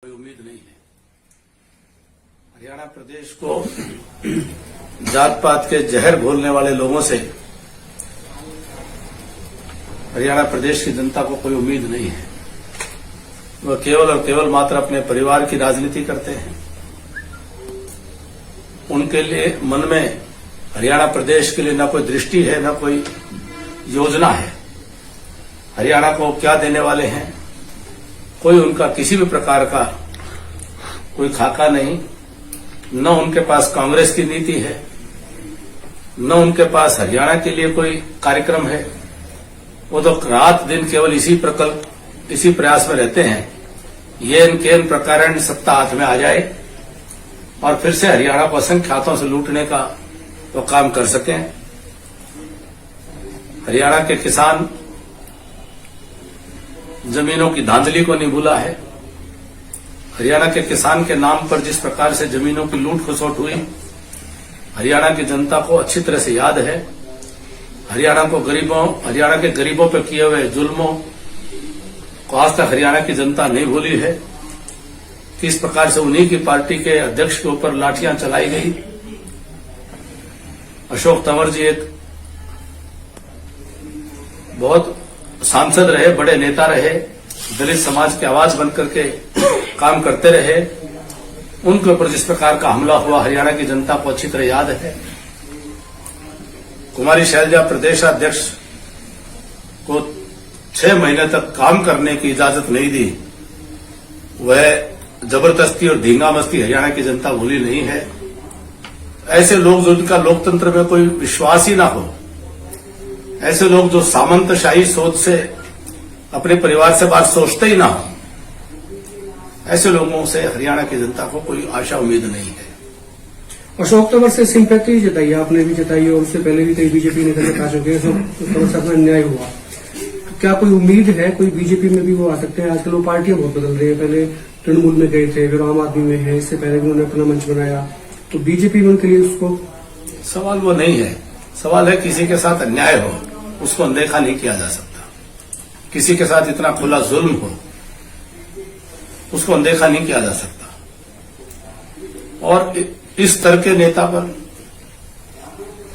कोई उम्मीद नहीं है। हरियाणा प्रदेश को जात पात के जहर घोलने वाले लोगों से हरियाणा प्रदेश की जनता को कोई उम्मीद नहीं है। वह केवल और केवल मात्र अपने परिवार की राजनीति करते हैं। उनके लिए मन में हरियाणा प्रदेश के लिए न कोई दृष्टि है, न कोई योजना है। हरियाणा को क्या देने वाले हैं, कोई उनका किसी भी प्रकार का कोई खाका नहीं। न उनके पास कांग्रेस की नीति है, न उनके पास हरियाणा के लिए कोई कार्यक्रम है। वो तो रात दिन केवल इसी प्रयास में रहते हैं, ये केन प्रकार सत्ता हाथ में आ जाए और फिर से हरियाणा को असंख्य हाथों से लूटने का वो काम कर सकें। हरियाणा के किसान जमीनों की धांधली को नहीं भूला है। हरियाणा के किसान के नाम पर जिस प्रकार से जमीनों की लूट खसोट हुई, हरियाणा की जनता को अच्छी तरह से याद है। हरियाणा के गरीबों पर किए हुए जुल्मों को आज तक हरियाणा की जनता नहीं भूली है। किस प्रकार से उन्हीं की पार्टी के अध्यक्ष के ऊपर लाठियां चलाई गई। अशोक तंवर जी एक बहुत सांसद रहे, बड़े नेता रहे, दलित समाज की आवाज बनकर के काम करते रहे। उनके ऊपर जिस प्रकार का हमला हुआ हरियाणा की जनता को अच्छी तरह याद है। कुमारी शैलजा प्रदेशाध्यक्ष को 6 महीने तक काम करने की इजाजत नहीं दी। वह जबरदस्ती और धींगा मस्ती हरियाणा की जनता भूली नहीं है। ऐसे लोग जिनका लोकतंत्र में कोई विश्वास ही ना हो, ऐसे लोग जो सामंतशाही सोच से अपने परिवार से बात सोचते ही ना हो, ऐसे लोगों से हरियाणा की जनता को कोई आशा उम्मीद नहीं है। अशोक तंवर से सिंपैथी जताई, आपने भी जताई और उससे पहले भी कई बीजेपी नेता ने कहा कि अशोक तंवर से अपना अन्याय हुआ। तो क्या कोई उम्मीद है, कोई बीजेपी में भी वो आ सकते हैं? आजकल वो पार्टियां बहुत बदल रही है। पहले तृणमूल में गए थे, फिर आम आदमी में है, इससे पहले भी उन्होंने अपना मंच बनाया। तो बीजेपी में उनके लिए उसको सवाल वो नहीं है। सवाल है किसी के साथ अन्याय हो, उसको अनदेखा नहीं किया जा सकता। किसी के साथ इतना खुला जुल्म हो, उसको अनदेखा नहीं किया जा सकता। और इस स्तर के नेता पर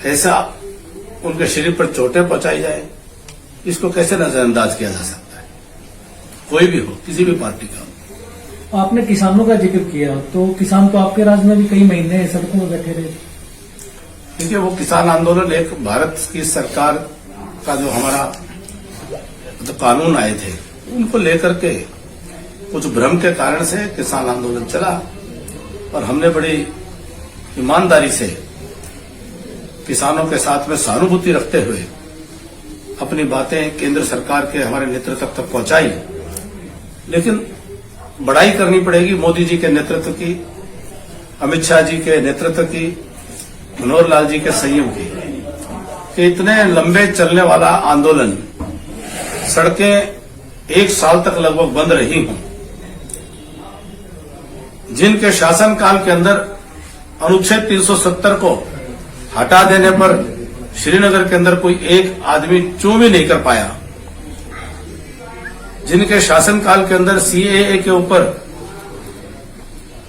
ऐसा उनके शरीर पर चोटें पहुंचाई जाए, इसको कैसे नजरअंदाज किया जा सकता है? कोई भी हो, किसी भी पार्टी का हो। आपने किसानों का जिक्र किया, तो किसान तो आपके राज्य में भी कई महीने सड़कों में बैठे रहे। देखिए, वो किसान आंदोलन एक भारत की सरकार का जो हमारा जो कानून आए थे, उनको लेकर के कुछ भ्रम के कारण से किसान आंदोलन चला और हमने बड़ी ईमानदारी से किसानों के साथ में सहानुभूति रखते हुए अपनी बातें केंद्र सरकार के हमारे नेतृत्व तक पहुंचाई। लेकिन बड़ाई करनी पड़ेगी मोदी जी के नेतृत्व की, अमित शाह जी के नेतृत्व की, मनोहर लाल जी के संयम की, कि इतने लंबे चलने वाला आंदोलन, सड़कें 1 साल तक लगभग बंद रही हों, जिनके शासनकाल के अंदर अनुच्छेद 370 को हटा देने पर श्रीनगर के अंदर कोई एक आदमी चूं भी नहीं कर पाया, जिनके शासनकाल के अंदर सीएए के ऊपर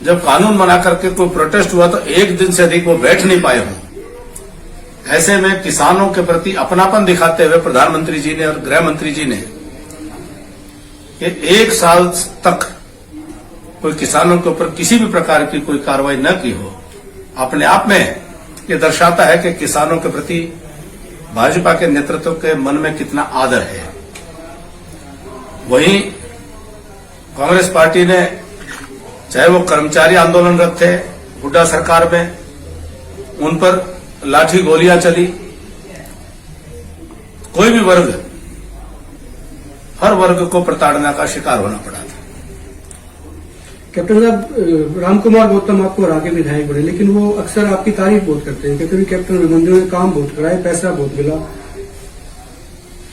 जब कानून बना करके कोई प्रोटेस्ट हुआ तो 1 दिन से अधिक वो बैठ नहीं पाए हों। ऐसे में किसानों के प्रति अपनापन दिखाते हुए प्रधानमंत्री जी ने और गृह मंत्री जी ने कि 1 साल तक कोई किसानों के ऊपर किसी भी प्रकार की कोई कार्रवाई न की हो, अपने आप में ये दर्शाता है कि किसानों के प्रति भाजपा के नेतृत्व के मन में कितना आदर है। वहीं कांग्रेस पार्टी ने, चाहे वो कर्मचारी आंदोलनरत थे हुड्डा सरकार में, उन पर लाठी गोलियां चली। कोई भी वर्ग, हर वर्ग को प्रताड़ना का शिकार होना पड़ा था। कैप्टन साहब, रामकुमार गौतम आपको हरा के विधायक बने, लेकिन वो अक्सर आपकी तारीफ बहुत करते हैं, क्योंकि कैप्टन अभिमन्यु ने काम बहुत कराया, पैसा बहुत मिला,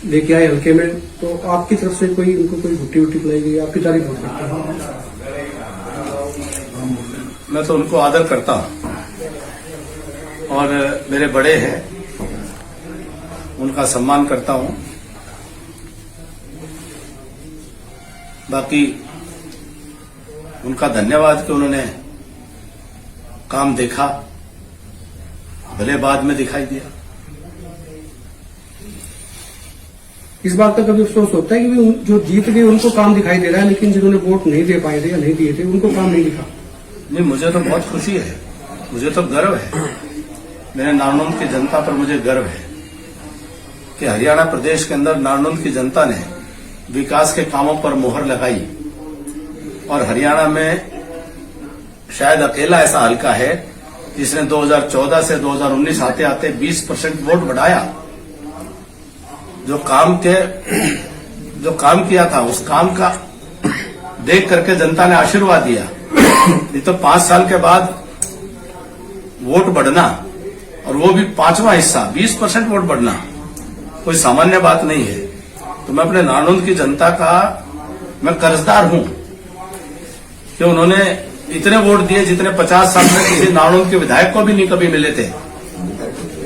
लेके आए हल्के में। तो आपकी तरफ से कोई उनको कोई भुट्टी वुट्टी पिलाई गई? आपकी तारीफ बहुत करते हैं। मैं तो उनको आदर करता हूं और मेरे बड़े हैं, उनका सम्मान करता हूं। बाकी उनका धन्यवाद कि उन्होंने काम देखा, भले बाद में दिखाई दिया। इस बात का कभी अफसोस होता है कि भी जो जीत गए उनको काम दिखाई दे रहा है, लेकिन जिन्होंने वोट नहीं दे पाए थे या नहीं दिए थे उनको काम नहीं दिखा? नहीं, मुझे तो बहुत खुशी है, मुझे तो गर्व है, मेरे नारनौंद की जनता पर मुझे गर्व है कि हरियाणा प्रदेश के अंदर नारनौंद की जनता ने विकास के कामों पर मोहर लगाई और हरियाणा में शायद अकेला ऐसा हल्का है जिसने 2014 से 2019 आते आते 20% वोट बढ़ाया। जो काम किया था उस काम का देख करके जनता ने आशीर्वाद दिया। नहीं तो 5 साल के बाद वोट बढ़ना, और वो भी 5वां हिस्सा 20% वोट बढ़ना कोई सामान्य बात नहीं है। तो मैं अपने नारनौंद की जनता का मैं कर्जदार हूं कि उन्होंने इतने वोट दिए जितने 50 साल में किसी नारनौंद के विधायक को भी नहीं कभी मिले थे।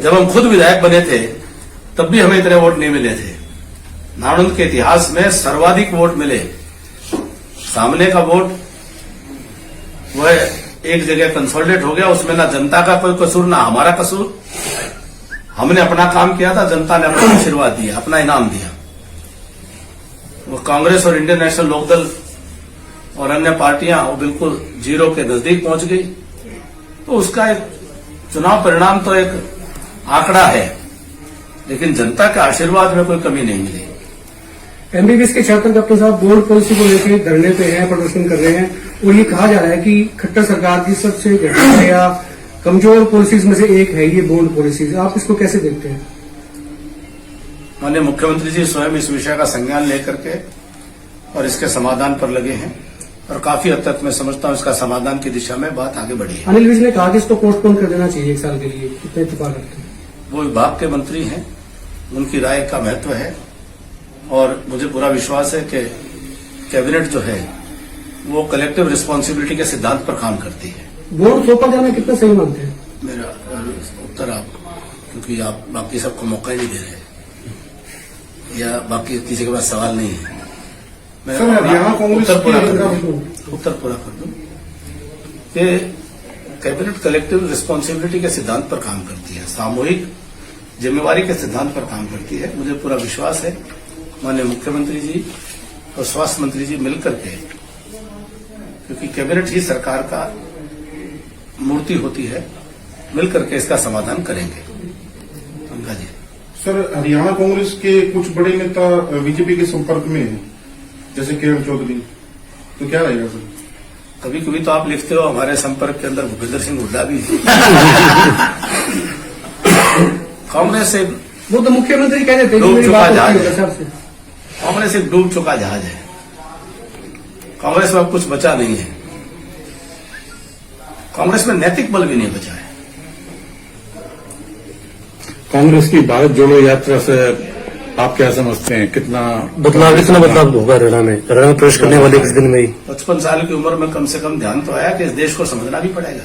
जब हम खुद विधायक बने थे तब भी हमें इतने वोट नहीं मिले थे। नारनौंद के इतिहास में सर्वाधिक वोट मिले। सामने का वोट वह एक जगह कंसोलिडेट हो गया, उसमें ना जनता का कोई कसूर ना हमारा कसूर। हमने अपना काम किया था, जनता ने अपना आशीर्वाद दिया, अपना इनाम दिया। वो कांग्रेस और इंडियन नेशनल लोकदल और अन्य पार्टियां वो बिल्कुल जीरो के नजदीक पहुंच गई। तो उसका एक चुनाव परिणाम तो एक आंकड़ा है, लेकिन जनता के आशीर्वाद में कोई कमी नहीं मिली। एमबीबीएस के छात्र डॉक्टर साहब बोर्ड पॉलिसी को लेकर धरने पे हैं, प्रदर्शन कर रहे हैं और ये कहा जा रहा है कि खट्टर सरकार की सबसे घटिया या कमजोर पॉलिसीज में से एक है ये बोर्ड पॉलिसीज। आप इसको कैसे देखते हैं? माननीय मुख्यमंत्री जी स्वयं इस विषय का संज्ञान लेकर के और इसके समाधान पर लगे हैं और काफी हद तक मैं समझता हूं इसका समाधान की दिशा में बात आगे बढ़ी है। अनिल विज ने कहा कि इसको पोस्टपोन कर देना चाहिए 1 साल के लिए, कितना इत्तेफाक रखते हैं? वो विभाग के मंत्री हैं, उनकी राय का महत्व है और मुझे पूरा विश्वास है कि कैबिनेट जो है वो कलेक्टिव रिस्पांसिबिलिटी के सिद्धांत पर काम करती है। बोर्ड सौंपा जाना कितना सही मानते हैं? मेरा उत्तर आप, क्योंकि आप बाकी सबको मौका ही नहीं दे रहे या बाकी किसी के पास सवाल नहीं है, मैं उत्तर पूरा कर दूं कि कैबिनेट कलेक्टिव रिस्पांसिबिलिटी के सिद्धांत पर काम करती है, सामूहिक जिम्मेवारी के सिद्धांत पर काम करती है। मुझे पूरा विश्वास है माननीय मुख्यमंत्री जी और स्वास्थ्य मंत्री जी मिलकर के, क्योंकि कैबिनेट ही सरकार का मूर्ति होती है, मिलकर के इसका समाधान करेंगे। पंकज जी। सर, हरियाणा कांग्रेस के कुछ बड़े नेता बीजेपी के संपर्क में हैं, जैसे किरण चौधरी, तो क्या रहेगा सर? कभी कभी तो आप लिखते हो हमारे संपर्क के अंदर भूपेंद्र सिंह हुड्डा भी कांग्रेस से वो तो मुख्यमंत्री कह देते डूब चुका जहाज हैं है। कांग्रेस एक डूब चुका जहाज है, कांग्रेस में अब कुछ बचा नहीं है। कांग्रेस में नैतिक बल भी नहीं बचा है। कांग्रेस की भारत जोड़ो यात्रा से आप क्या समझते हैं, कितना बदलाव होगा हरियाणा में प्रवेश करने वाले किस दिन में ही? 55 साल की उम्र में कम से कम ध्यान तो आया कि इस देश को समझना भी पड़ेगा।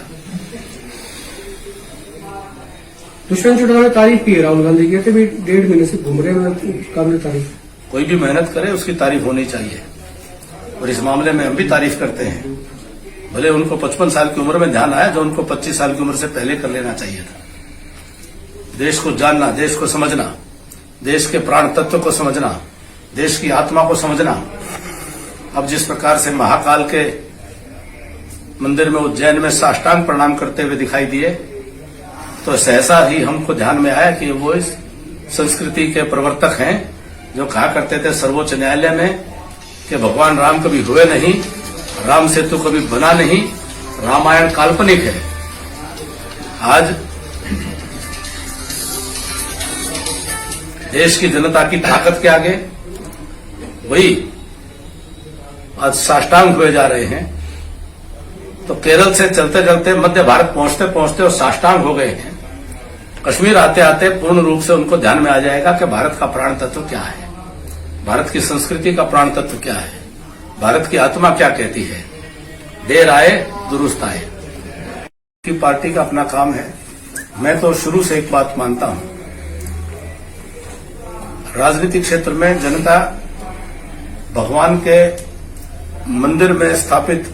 दुष्यंत चौटाला ने तारीफ की है राहुल गांधी की, भी 1.5 महीने से घूम रहे हैं, काबिल तारीफ। कोई भी मेहनत करे उसकी तारीफ होनी चाहिए और इस मामले में हम भी तारीफ करते हैं। भले उनको 55 साल की उम्र में ध्यान आया जो उनको 25 साल की उम्र से पहले कर लेना चाहिए था। देश को जानना, देश को समझना, देश के प्राण तत्व को समझना, देश की आत्मा को समझना। अब जिस प्रकार से महाकाल के मंदिर में उज्जैन में साष्टांग प्रणाम करते हुए दिखाई दिए, तो सहसा ही हमको ध्यान में आया कि वो इस संस्कृति के प्रवर्तक हैं जो कहा करते थे सर्वोच्च न्यायालय में कि भगवान राम कभी हुए नहीं, राम सेतु कभी बना नहीं, रामायण काल्पनिक है। आज देश की जनता की ताकत के आगे वही आज साष्टांग हुए जा रहे हैं। तो केरल से चलते चलते मध्य भारत पहुंचते पहुंचते और साष्टांग हो गए हैं। कश्मीर आते आते पूर्ण रूप से उनको ध्यान में आ जाएगा कि भारत का प्राण तत्व क्या है, भारत की संस्कृति का प्राण तत्व क्या है, भारत की आत्मा क्या कहती है। देर आए दुरुस्त आए। की पार्टी का अपना काम है। मैं तो शुरू से एक बात मानता हूं, राजनीतिक क्षेत्र में जनता भगवान के मंदिर में स्थापित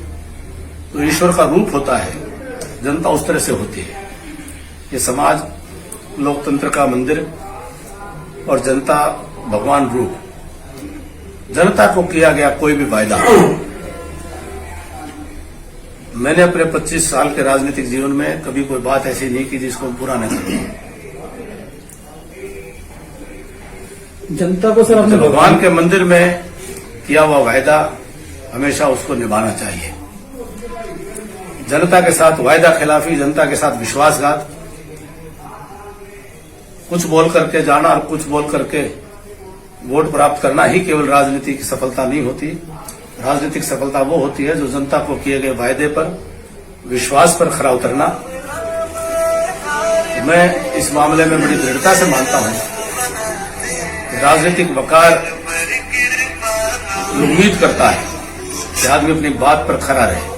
तो ईश्वर का रूप होता है, जनता उस तरह से होती है। ये समाज लोकतंत्र का मंदिर और जनता भगवान रूप। जनता को किया गया कोई भी वायदा, मैंने अपने 25 साल के राजनीतिक जीवन में कभी कोई बात ऐसी नहीं की जिसको पूरा न करूं। जनता को सर अपने भगवान के मंदिर में किया हुआ वायदा हमेशा उसको निभाना चाहिए। जनता के साथ वायदा खिलाफी, जनता के साथ विश्वासघात, कुछ बोल करके जाना और कुछ बोल करके वोट प्राप्त करना ही केवल राजनीति की सफलता नहीं होती। राजनीतिक सफलता वो होती है जो जनता को किए गए वायदे पर, विश्वास पर खरा उतरना। मैं इस मामले में बड़ी दृढ़ता से मानता हूं कि राजनीतिक वकार उम्मीद करता है कि आदमी अपनी बात पर खरा रहे।